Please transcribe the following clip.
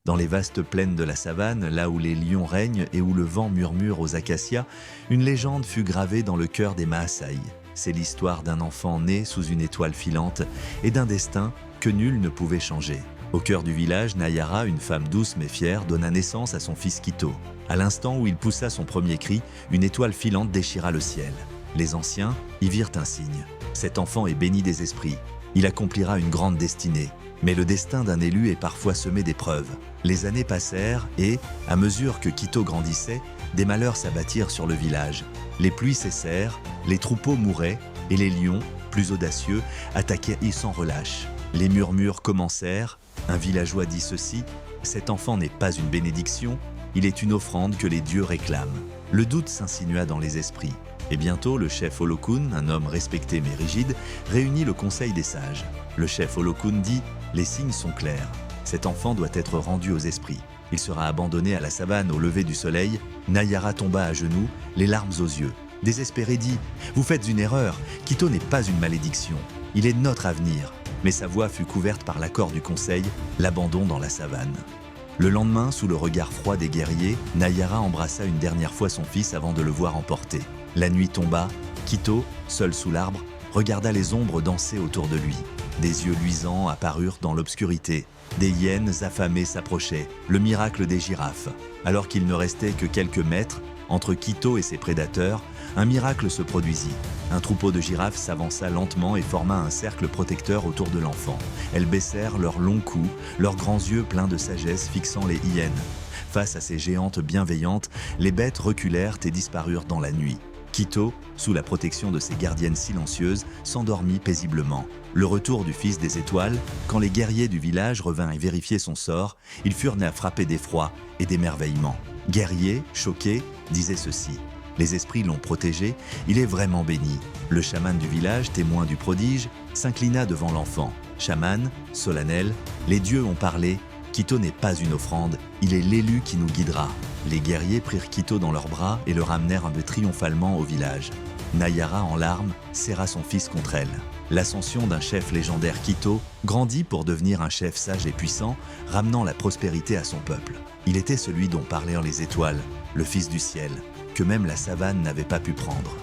Dans les vastes plaines de la savane, là où les lions règnent et où le vent murmure aux acacias, une légende fut gravée dans le cœur des Maasai. C'est l'histoire d'un enfant né sous une étoile filante et d'un destin que nul ne pouvait changer. Au cœur du village, Nayara, une femme douce mais fière, donna naissance à son fils Kito. À l'instant où il poussa son premier cri, une étoile filante déchira le ciel. Les anciens y virent un signe. Cet enfant est béni des esprits. Il accomplira une grande destinée. Mais le destin d'un élu est parfois semé d'épreuves. Les années passèrent et, à mesure que Kito grandissait, des malheurs s'abattirent sur le village. Les pluies cessèrent, les troupeaux mouraient et les lions, plus audacieux, attaquaient sans relâche. Les murmures commencèrent. Un villageois dit ceci: « Cet enfant n'est pas une bénédiction, il est une offrande que les dieux réclament. » Le doute s'insinua dans les esprits. Et bientôt, le chef Olokun, un homme respecté mais rigide, réunit le conseil des sages. Le chef Olokun dit: « Les signes sont clairs. Cet enfant doit être rendu aux esprits. Il sera abandonné à la savane au lever du soleil. » Nayara tomba à genoux, les larmes aux yeux. Désespéré dit: « Vous faites une erreur. Kito n'est pas une malédiction. Il est notre avenir. » Mais sa voix fut couverte par l'accord du conseil, l'abandon dans la savane. Le lendemain, sous le regard froid des guerriers, Nayara embrassa une dernière fois son fils avant de le voir emporter. La nuit tomba. Kito, seul sous l'arbre, regarda les ombres danser autour de lui. Des yeux luisants apparurent dans l'obscurité. Des hyènes affamées s'approchaient, le miracle des girafes. Alors qu'il ne restait que quelques mètres, entre Kito et ses prédateurs, un miracle se produisit. Un troupeau de girafes s'avança lentement et forma un cercle protecteur autour de l'enfant. Elles baissèrent leurs longs cous, leurs grands yeux pleins de sagesse fixant les hyènes. Face à ces géantes bienveillantes, les bêtes reculèrent et disparurent dans la nuit. Kito, sous la protection de ses gardiennes silencieuses, s'endormit paisiblement. Le retour du fils des étoiles, quand les guerriers du village revinrent vérifier son sort, ils furent nés à frapper d'effroi et d'émerveillement. Guerrier, choqué, disait ceci: « Les esprits l'ont protégé, il est vraiment béni. » Le chaman du village, témoin du prodige, s'inclina devant l'enfant. Chaman, solennel, les dieux ont parlé. Kito n'est pas une offrande, il est l'élu qui nous guidera. Les guerriers prirent Kito dans leurs bras et le ramenèrent triomphalement au village. Nayara, en larmes, serra son fils contre elle. L'ascension d'un chef légendaire Kito grandit pour devenir un chef sage et puissant, ramenant la prospérité à son peuple. Il était celui dont parlèrent les étoiles, le fils du ciel, que même la savane n'avait pas pu prendre.